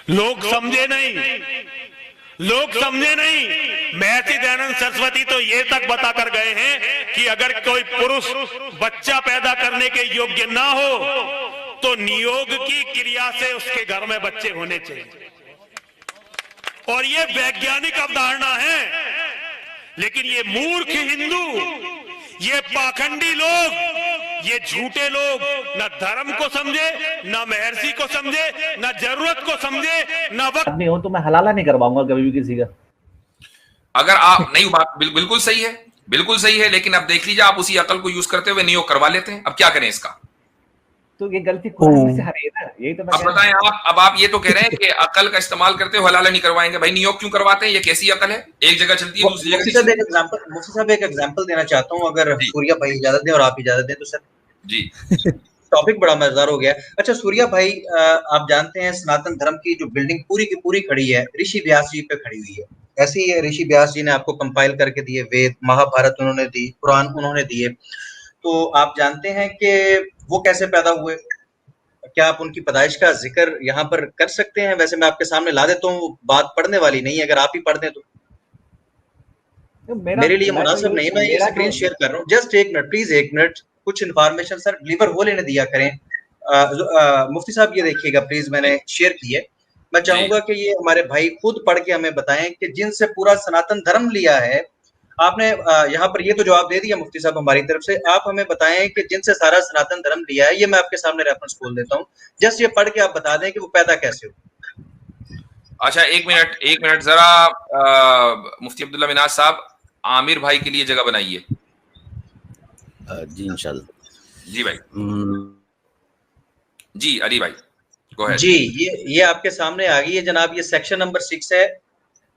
लोग समझे नहीं, लोग समझे नहीं। महर्षि दयानंद सरस्वती तो ये तक बताकर गए हैं कि अगर कोई पुरुष बच्चा पैदा करने के योग्य ना हो तो नियोग की क्रिया से उसके घर में बच्चे होने चाहिए, और ये वैज्ञानिक अवधारणा है। लेकिन ये मूर्ख हिंदू, ये पाखंडी लोग, ये झूठे लोग न धर्म को समझे, न महर्षि को समझे, न जरूरत को समझे, न वक्त नहीं हो तो मैं हलाला नहीं करवाऊंगा कभी भी किसी का। अगर आप नहीं, बात बिल्कुल सही है, बिल्कुल सही है, लेकिन अब देख लीजिए आप उसी अकल को यूज करते हुए नियोग करवा लेते हैं। अब क्या करें इसका? तो ये गलती कुरान से आ रही है ना, यही तो मैं अब बताएं आप। अब आप ये तो कह रहे हैं कि अकल का इस्तेमाल करते हुए हलाला नहीं करवाएंगे। भाई नियोग क्यों करवाते हैं? ये कैसी अकल है? एक जगह चलती है, दूसरी जगह। मुफ्ती साहब एक एग्जांपल देना चाहता हूँ, अगर सूर्या भाई इजाजत दें और आप इजाजत दें तो सर। जी। टॉपिक बड़ा मजेदार हो गया। अच्छा सूर्या भाई, आप जानते हैं सनातन धर्म की जो बिल्डिंग पूरी की पूरी खड़ी है ऋषि व्यास जी पे खड़ी हुई है। ऐसे ही ऋषि व्यास जी ने आपको कंपाइल करके दिए वेद, महाभारत उन्होंने दी, कुरान उन्होंने दिए। तो आप जानते हैं कि वो कैसे पैदा हुए? क्या आप उनकी पैदाइश का जिक्र यहाँ पर कर सकते हैं? वैसे मैं आपके सामने ला देता हूँ, बात पढ़ने वाली नहीं है, अगर आप ही पढ़ दें तो मेरे लिए मुनासिब नहीं। मैं ये स्क्रीन शेयर कर रहा हूँ, जस्ट एक मिनट प्लीज, एक मिनट। कुछ इन्फॉर्मेशन सर डिलीवर हो लेने दिया करें। मुफ्ती साहब ये देखिएगा प्लीज, मैंने शेयर की है। मैं चाहूंगा कि ये हमारे भाई खुद पढ़ के हमें बताएं कि जिनसे पूरा सनातन धर्म लिया है आपने। यहाँ पर ये तो जवाब दे दिया मुफ्ती साहब हमारी तरफ से। आप हमें बताएं कि जिनसे सारा सनातन धर्म लिया है, ये मैं आपके सामने रेफरेंस खोल देता हूँ, जस्ट ये पढ़ के आप बता दें कि वो पैदा कैसे हो। अच्छा एक मिनट जरा मुफ्ती अब्दुल्ला मिनाज साहब, आमिर भाई के लिए जगह बनाइए। जी इंशाल्लाह। जी भाई। जी अली भाई गो अहेड। जी ये आपके सामने आ गई है जनाब। ये सेक्शन नंबर 6 है,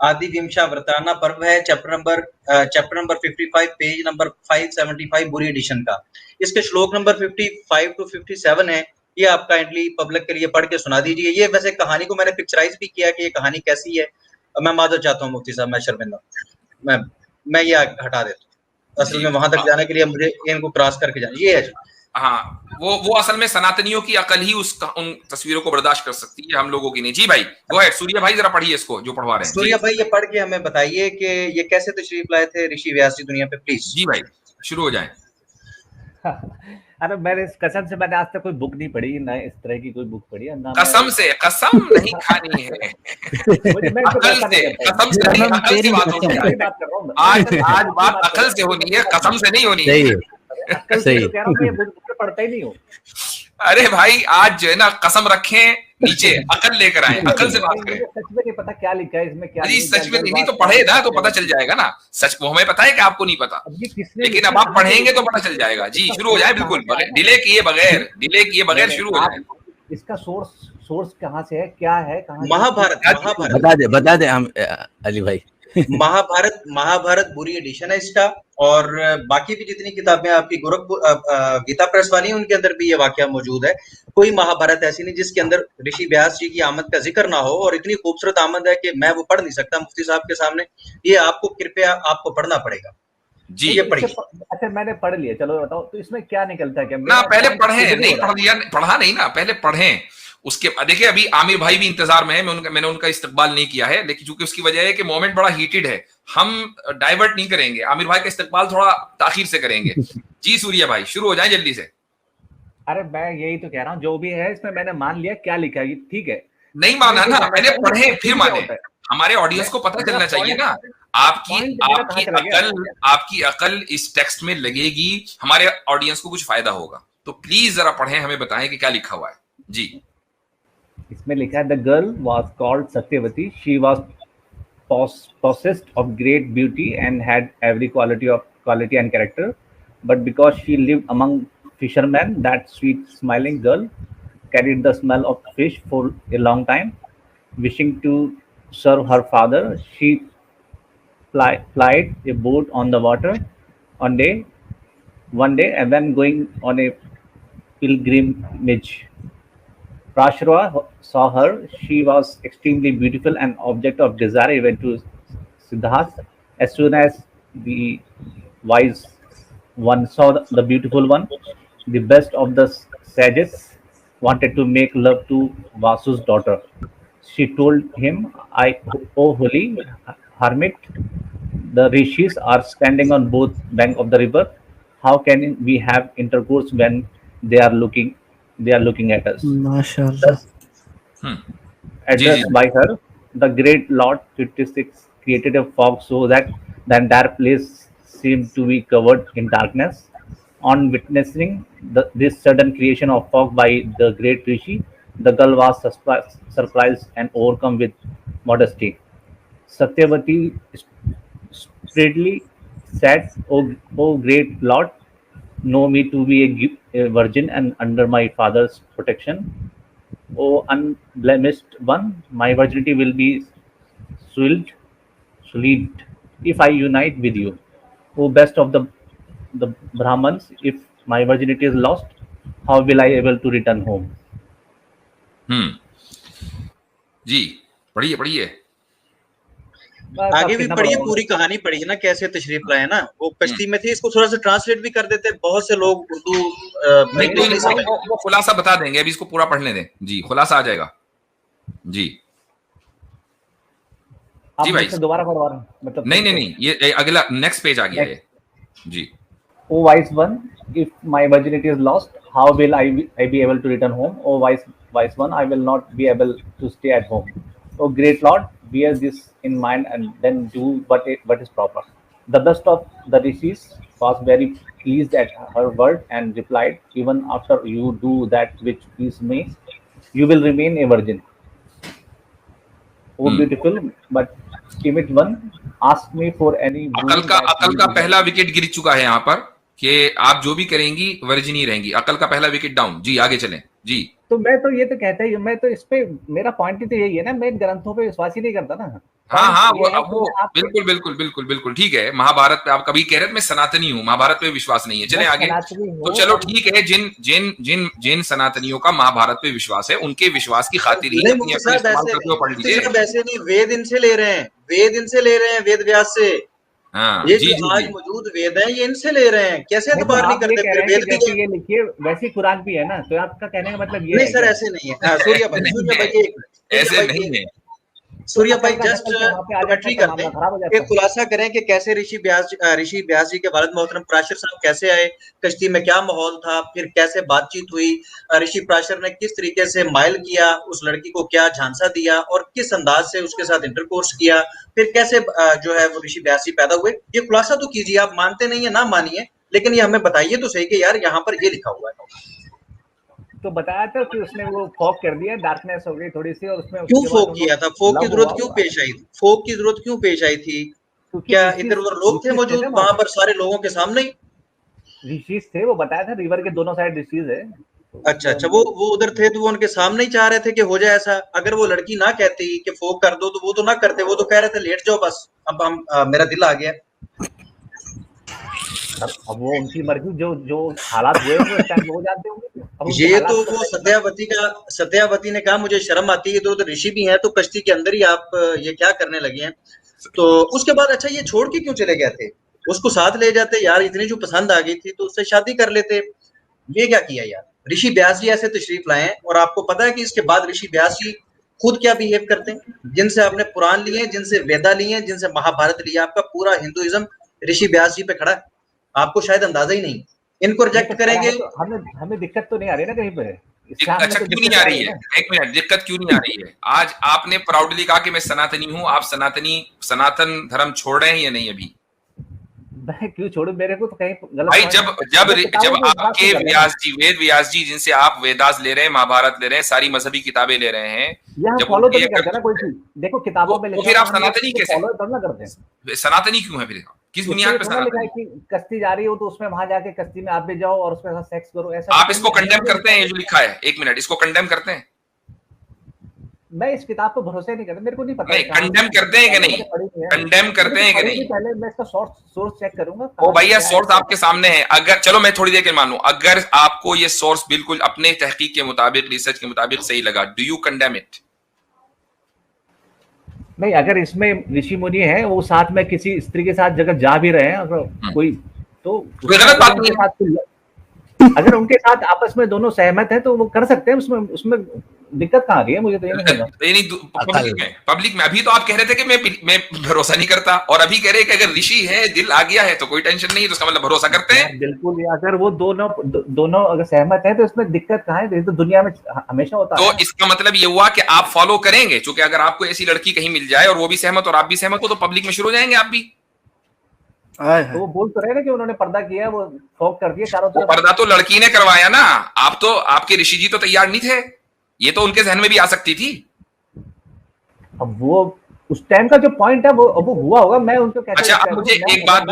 आदि विमशा व्रताना पर्व है, चैप्टर नंबर 55, पेज नंबर 575 बुरी एडिशन का। इसके श्लोक नंबर 55 to 57 है। ये आप काइंडली पब्लिक के लिए पढ़ के सुना दीजिए। ये वैसे कहानी को मैंने पिक्चराइज भी किया कि ये कहानी कैसी है। मैं माजर चाहता हूँ मुफ्ती साहब, मैं शर्मिंदा, मैं ये हटा देता हूँ। असल में वहां तक जाने के लिए मुझे इनको क्रॉस करके जाना। ये है हाँ, वो असल में सनातनियों की अकल ही उन तस्वीरों को बर्दाश्त कर सकती है, हम लोगों की नहीं। जी भाई गो अहेड। सूर्या भाई जरा पढ़िए इसको जो पढ़वा रहे हैं। सूर्या भाई ये पढ़ के हमें बताइए कि ये कैसे तशरीफ लाए थे ऋषि व्यास जी दुनिया पे, प्लीज। जी भाई शुरू हो जाए। अरे मैंने कसम से मैंने आज तक कोई बुक नहीं पढ़ी, ना इस तरह की कोई बुक पढ़ी है, ना कसम से, कसम नहीं खानी है। अकल से, कसम से नहीं, अकल से बात होनी है। आज बात अकल से होनी है, कसम से नहीं होनी है। सही कह रहा हूँ, ये बुक पढ़ता ही नहीं हूँ। अरे भाई आज जो है ना, कसम रखें नीचे, अकल लेकर आए, अकल से बात करें। सच में नहीं पता क्या लिखा है इसमें, क्या जी सच में नहीं तो पढ़े ना तो पता चल जाएगा ना। सच वो हमें पता है कि आपको नहीं पता, लेकिन अब आप पढ़ेंगे तो पता चल जाएगा। जी शुरू हो जाए, बिल्कुल डिले किए बगैर शुरू हो जाए। इसका सोर्स कहाँ से है, क्या है, कहाँ? महाभारत बता दे हम अली भाई। महाभारत बुरी एडिशन है इसका, और बाकी भी जितनी किताबें आपकी गोरखपुर गीता प्रेस वाली, उनके अंदर भी ये वाकया मौजूद है। कोई महाभारत ऐसी नहीं जिसके अंदर ऋषि व्यास जी की आमद का जिक्र ना हो, और इतनी खूबसूरत आमद है कि मैं वो पढ़ नहीं सकता मुफ्ती साहब के सामने। ये आपको कृपया आपको पढ़ना पड़ेगा। जी ये पढ़िए। अच्छा मैंने पढ़ लिया, चलो बताओ तो इसमें क्या निकलता है? क्या ना पहले पढ़े, नहीं पढ़ लिया, पढ़ा नहीं ना, पहले पढ़ें। उसके देखिए अभी आमिर भाई भी इंतजार में है, मैंने उनका इस्तकबाल नहीं किया है, लेकिन चूंकि उसकी वजह है कि मोमेंट बड़ा हीटेड है, हम डाइवर्ट नहीं करेंगे। आमिर भाई का इस्तकबाल थोड़ा ताखीर से करेंगे। जी सूर्या भाई शुरू हो जाए जल्दी से। अरे मैं यही तो कह रहा हूँ, जो भी है इसमें मैंने मान लिया क्या लिखा है, ठीक है। नहीं माना ना, पहले पढ़े फिर माने। हमारे ऑडियंस को पता चलना चाहिए ना। आपकी अकल इस टेक्स्ट में लगेगी, हमारे ऑडियंस को कुछ फायदा होगा, तो प्लीज जरा पढ़ें, हमें बताएं कि क्या लिखा हुआ है। जी इसमें लिखा है, the girl was called Satyavati, she was possessed of great beauty and had every quality and character, but because she lived among fishermen, that sweet smiling girl carried the smell of fish for a long time. Wishing to serve her father, she plied a boat on the water one day, and then going on a pilgrimage. Prashara saw her. She was extremely beautiful and object of desire even to Siddhartha. As soon as the wise one saw the beautiful one, the best of the sages wanted to make love to Vasu's daughter. She told him, "O holy hermit, the rishis are standing on both bank of the river. How can we have intercourse when they are looking at us?" माशाल्लाह। Thus, ji ji addressed by her, the great Lord 56 created a fog so that the entire place seemed to be covered in darkness. On witnessing this sudden creation of fog by the great Rishi, the girl was surprised and overcome with modesty. Satyavati spreadly said, O great Lord, know me to be a virgin and under my father's protection. O unblemished one, my virginity will be sullied if I unite with you. O best of the Brahmans, if my virginity is lost, how will I able to return home? जी पढ़िए पढ़िए। बस आगे अब भी कितना पढ़िए, पढ़ोगे? पूरी कहानी पढ़िए ना, कैसे तशरीफ लाए ना। वो कश्ती में थे, इसको थोड़ा सा ट्रांसलेट भी कर देते, बहुत से लोग उर्दू नहीं इंग्लिश कोई नहीं समझ। वो खुलासा बता देंगे, अभी इसको पूरा पढ़ने दें। जी खुलासा आ जाएगा। जी आप जी भाई। मुझसे दोबारा पढ़वा रहे हैं मतलब? नहीं नहीं नहीं, ये अगला नेक्स्ट पेज आ गया है। जी O wise one, if my virginity is lost, how will I be able to return home? O wise one, I will not be able to stay at home. O great Lord, bear this in mind and then do what is proper. The best of the rishis was very pleased at her word and replied, even after you do that which please me, you will remain a virgin. O beautiful but timid one, ask me for any boon that अकल you का desire. पहला wicket गिर चुका है यहाँ पर कि आप जो भी करेंगी वर्जिन ही रहेंगी। अकल का पहला विकेट डाउन। जी आगे चलें। जी तो मैं तो ये तो कहता ही हूँ, मैं तो इस पे मेरा पॉइंट ही तो यही है ना, मैं ग्रंथों पे विश्वास ही नहीं करता ना। हाँ हाँ Point ये है वो कि आप बिल्कुल बिल्कुल बिल्कुल बिल्कुल ठीक है। महाभारत पे आप कभी कह रहे थे मैं सनातनी हूँ, महाभारत पे विश्वास नहीं है। चले मैं आगे। सनातनी हूँ तो चलो और ठीक है, जिन जिन जिन जिन सनातनियों का महाभारत पे विश्वास है उनके विश्वास की खातिर ही नहीं अपनी मुफ्ती अकल साहब इस्तेमाल ऐसे करते नहीं, हुए पढ़ मुफ्ती लीजिए। साहब ऐसे नहीं, वेद इनसे ले रहे हैं, वेद इनसे ले रहे हैं, वेद व्यास से। हाँ ये जी जो जी आज जी मौजूद वेद है, ये इनसे ले रहे हैं, कैसे नहीं, तो एतबार नहीं आप ये करते? कह फिर रहे हैं वेद कि भी जैसे ये लिखिए वैसी खुराक भी है ना, तो आपका कहने का मतलब ये नहीं है सर, क्या? ऐसे नहीं है। हाँ, सूर्या भाई, नहीं सूर्या है, भाई एक मिनट, ऐसे सूर्या भाई नहीं है। सूर्या भाई अकल का जस्ट दखल तो वहाँ पे आ जाता कमेंट्री है तो करते मामला हैं, खराब हो जाता एक है। खुलासा करें कि कैसे ऋषि व्यास जी के वालिद मोहतरम पराशर साहब कैसे आए, कश्ती में क्या माहौल था, फिर कैसे बातचीत हुई, ऋषि पराशर ने किस तरीके से माइल किया, उस लड़की को क्या झांसा दिया और किस अंदाज से उसके साथ इंटरकोर्स किया, फिर कैसे जो है वो ऋषि व्यास जी पैदा हुए। ये खुलासा तो कीजिए, आप मानते नहीं है ना मानिए, लेकिन ये हमें बताइए तो सही कि यार यहाँ पर ये लिखा हुआ है। तो बताया था कि उसने वो फॉग कर दिया, डार्कनेस हो गई थोड़ी सी, और उसमें क्यों उसके बाद फोक किया था? फोक की लव जरूरत हुआ क्यों वो। पेश आई थी? फोक की जरूरत क्यों पेश आई थी? क्योंकि क्या ऋषि इधर उधर लोग थे मौजूद वहां पर सारे लोगों के सामने ही? ऋषिज थे, वो बताया था रिवर के दोनों साइड ऋषिज है। अच्छा अच्छा, वो उधर थे तो वो उनके सामने ही चाह रहे थे कि हो जाए ऐसा। अगर वो लड़की ना कहती कि फोक कर दो तो वो तो ना करते, वो तो कह रहे थे लेट जाओ बस, अब हम मेरा दिल आ गया। अब वो उनकी मर्जी, जो जो हालात हुए होंगे उस टाइम वो जानते होंगे। अब उनके ये हालात तो को वो सत्यावती ने कहा मुझे शर्म आती है, इधर उधर ऋषि भी हैं तो कश्ती के अंदर ही आप ये क्या करने लगे हैं। तो उसके बाद अच्छा ये छोड़ के क्यों चले गए थे? उसको साथ ले जाते यार, इतनी जो पसंद आ गई थी तो उससे शादी कर लेते। ये क्या किया यार? ऋषि व्यास जी ऐसे तशरीफ लाए हैं और आपको पता है कि इसके बाद ऋषि व्यास जी खुद क्या बिहेव करते हैं, जिनसे आपने पुराण लिए, जिनसे वेदा लिए, जिनसे महाभारत लिया, आपका पूरा हिंदुइज्म ऋषि व्यास जी पे खड़ा है। आपको शायद अंदाजा ही नहीं। इनको रिजेक्ट करेंगे तो हमें दिक्कत तो नहीं आ रही ना कहीं पे। अच्छा क्यों नहीं आ रही है? एक मिनट, दिक्कत क्यों नहीं आ रही है? आज आपने प्राउडली कहा कि मैं सनातनी हूं, आप सनातन धर्म छोड़ रहे हैं या नहीं? अभी मैं क्यों छोड़ू, मेरे को तो कहीं गलत भाई जब आपके वेद व्यास जी जिनसे आप वेदास ले रहे हैं, महाभारत ले रहे हैं, सारी मजहबी किताबें ले रहे हैं, जब फॉलो तो नहीं करते ना कोई चीज। देखो किताबों में लिखा है, फिर आप सनातनी कैसे फॉलो तो ना करते हैं? सनातनी क्यों है फिर? किस बुनियाद पे लिखा है कि कश्ती जा रही हो तो उसमें वहां जाके कश्ती में आप भी जाओ और उसके साथ सेक्स करो, ऐसा आप इसको कंडेम करते हैं? ये जो लिखा है, एक मिनट, इसको कंडेम करते हैं? मैं इस किताब पे भरोसा नहीं करता, मेरे को नहीं पता। नहीं, कंडेम करते हैं कि नहीं? कंडेम करते हैं कि नहीं? पहले मैं इसका सोर्स चेक करूंगा। ओ भैया, सोर्स आपके सामने है। अगर चलो मैं थोड़ी देर के मान लूं, अगर आपको ये सोर्स बिल्कुल अपने तहकीक के मुताबिक, रिसर्च के मुताबिक सही लगा, डू यू कंडेम इट? नहीं, अगर इसमें ऋषि मुनि है, वो साथ में किसी स्त्री के साथ जगह जा भी रहे हैं, अगर कोई तो कोई गलत बात नहीं है। अगर उनके साथ आपस में दोनों सहमत हैं तो वो कर सकते हैं, उसमें उसमें दिक्कत कहाँ आ रही है, मुझे तो ये नहीं समझा। पब्लिक में अभी तो आप कह रहे थे कि मैं भरोसा नहीं करता, और अभी कह रहे हैं कि अगर ऋषि है, दिल आ गया है तो कोई टेंशन नहीं है, तो उसका मतलब भरोसा करते हैं। बिल्कुल, अगर वो दोनों अगर सहमत है तो इसमें दिक्कत कहाँ है, तो दुनिया में हमेशा होता है। तो इसका मतलब ये हुआ कि आप फॉलो करेंगे, क्योंकि अगर आपको ऐसी लड़की कहीं मिल जाए और वो भी सहमत और आप भी सहमत हो, तो पब्लिक में शुरू हो जाएंगे आप भी। तो वो बोल तो रहे ना कि उन्होंने पर्दा किया, वो फोक कर दिया चारों तरफ। पर्दा तो लड़की ने करवाया ना, आप तो, आपके ऋषि जी तो तैयार नहीं थे, ये तो उनके जहन में भी आ सकती थी। अब वो उस टाइम का जो पॉइंट है वो हुआ होगा, मैं उनको कैसे। अच्छा, अब मुझे एक बात,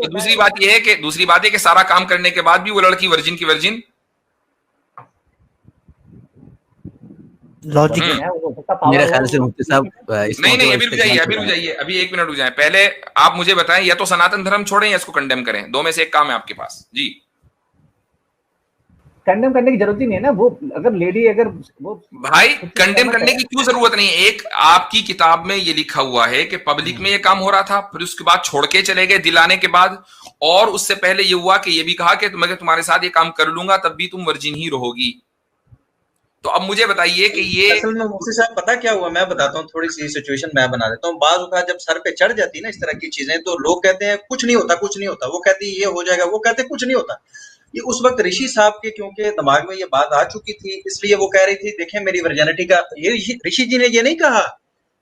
दूसरी बात ये है कि सारा काम करने के बाद भी वो लड़की वर्जिन की वर्जिन। लॉजिक है मेरे ख्याल से मुफ्ती साहब। नहीं, अभी रुक जाइए, अभी 1 मिनट रुक जाए। पहले आप मुझे बताएं, या तो सनातन धर्म छोड़ें या इसको कंडेम करें, दो में से एक काम है आपके पास जी। कंडेम करने की जरूरत ही नहीं है ना, वो अगर लेडी अगर वो भाई कंडेम करने की क्यों जरूरत नहीं है? एक आपकी किताब में ये लिखा हुआ है कि पब्लिक में ये काम हो रहा था, फिर उसके बाद छोड़ के चले गए दिलाने के बाद, और उससे पहले ये हुआ कि ये भी कहा कि मैं तुम्हारे साथ ये काम कर लूंगा तब भी तुम वर्जिन ही रहोगी। तो अब मुझे बताइए कि ये असल में मुफ्ती साहब पता क्या हुआ, मैं बताता हूँ, थोड़ी सी सिचुएशन मैं बना देता हूँ। बाज़ औक़ात जब सर पे चढ़ जाती है ना इस तरह की चीजें, तो लोग कहते हैं कुछ नहीं होता, वो कहती है ये हो जाएगा, वो कहते हैं कुछ नहीं होता। ये उस वक्त ऋषि साहब के क्योंकि दिमाग में ये बात आ चुकी थी, इसलिए वो कह रही थी देखें मेरी वर्जिनिटी का, ये ऋषि जी ने ये नहीं कहा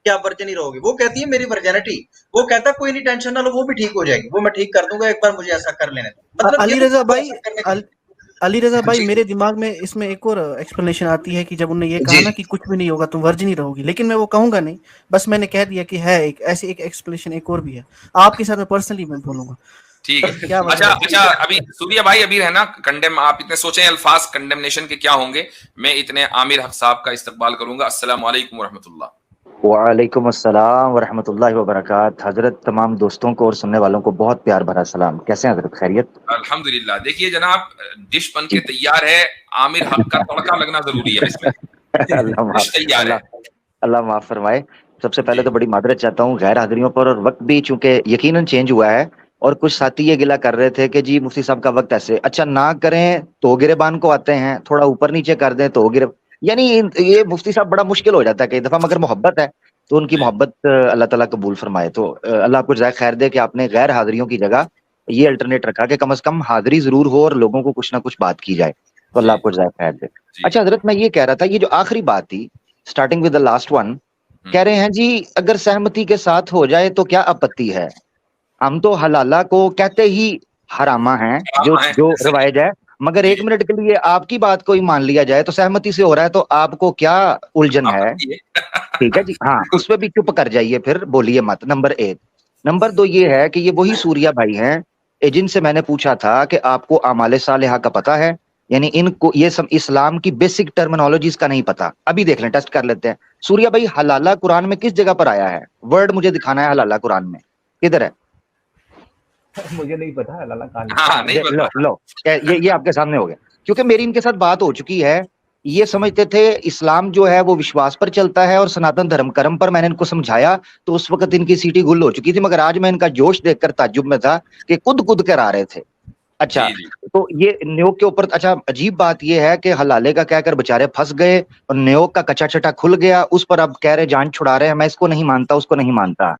कि आप वर्जिन ही रहोगे, वो कहती है मेरी वर्जिनिटी, वो कहता कोई नहीं टेंशन ना लो, वो भी ठीक हो जाएगी, वो मैं ठीक कर दूंगा, एक बार मुझे ऐसा कर लेने दो। मतलब अली रजा भाई मेरे दिमाग में इसमें एक और एक्सप्लेनेशन आती है कि जब उन्होंने ये कहा ना कि कुछ भी नहीं होगा तुम वर्जिन ही रहोगी, लेकिन मैं वो कहूंगा नहीं, बस मैंने कह दिया कि है एक ऐसी एक एक्सप्लेनेशन एक और भी है, आपके साथ में पर्सनली मैं बोलूंगा। ठीक है, क्या अच्छा अभी सूर्या भाई अभी रहना कंडेम, आप इतने सोचें अल्फाज कंडेमनेशन के क्या होंगे, मैं इतने आमिर हक साहब का इस्तकबाल करूंगा। अस्सलाम वालेकुम रहमतुल्लाह। वालेकुम अस्सलाम वरहमतुल्लाहि वबरकात। हजरत तमाम दोस्तों को और सुनने वालों को बहुत प्यार भरा सलाम। कैसे हैं हजरत, खैरियत? अल्हम्दुलिल्लाह। देखिए जनाब, डिश बन के तैयार है, आमिर हक का तड़का लगना जरूरी है इसमें। अल्लाह माफ फरमाए। सबसे पहले तो बड़ी मादरत चाहता हूँ गैर हाजिरियों पर, और वक्त भी चूंकि यकीनन चेंज हुआ है, और कुछ साथी ये गिला कर रहे थे कि जी मुफ्ती साहब का वक्त ऐसे, अच्छा ना करें तो गिरेबान को आते हैं, थोड़ा ऊपर नीचे कर दें तो गिरे, यानी ये मुफ्ती साहब बड़ा मुश्किल हो जाता है कई दफा, मगर मोहब्बत है तो उनकी मोहब्बत अल्लाह ताला कबूल फरमाए। तो अल्लाह आपको जज़ाए खैर दे कि आपने गैर हाजिरियों की जगह ये अल्टरनेट रखा कि कम से कम हाजिरी जरूर हो और लोगों को कुछ ना कुछ बात की जाए, तो अल्लाह आपको जज़ाए खैर दे। अच्छा हजरत, मैं ये कह रहा था, ये जो आखिरी बात थी starting with the last one, कह रहे हैं जी अगर सहमति के साथ हो जाए तो क्या आपत्ति है। हम तो हलाला को कहते ही हरामा हैं जो रवायज है, मगर 1 मिनट के लिए आपकी बात को ही मान लिया जाए तो सहमति से हो रहा है, तो आपको क्या उलझन है? ठीक है जी, हाँ, उस पर भी चुप कर जाइए, फिर बोलिए मत। नंबर 1। नंबर 2 ये है कि ये वही सूर्या भाई हैं जिनसे मैंने पूछा था कि आपको आमाले सालिहा का पता है, यानी इनको ये इस्लाम की बेसिक टर्मिनोलॉजीज का नहीं पता। अभी देख लें, टेस्ट कर लेते हैं। सूर्या भाई, हलाला कुरान में किस जगह पर आया है? वर्ड मुझे दिखाना है, हलाला कुरान में किधर है? मुझे नहीं पता हलाला कहां है। हाँ, नहीं पता। लो ये आपके सामने हो गया, क्योंकि मेरी इनके साथ बात हो चुकी है। ये समझते थे इस्लाम जो है वो विश्वास पर चलता है और सनातन धर्म कर्म पर। मैंने इनको समझाया तो उस वक्त इनकी सीटी गुल हो चुकी थी, मगर आज मैं इनका जोश देखकर ताज्जुब में था कि कूद कर आ रहे थे। अच्छा, तो ये न्योक के ऊपर, अच्छा अजीब बात ये है कि हलाले का कहकर बेचारे फंस गए और न्योक का कच्चा चटा खुल गया, उस पर अब कह रहे जान छुड़ा रहे हैं। मैं इसको नहीं मानता, उसको नहीं मानता।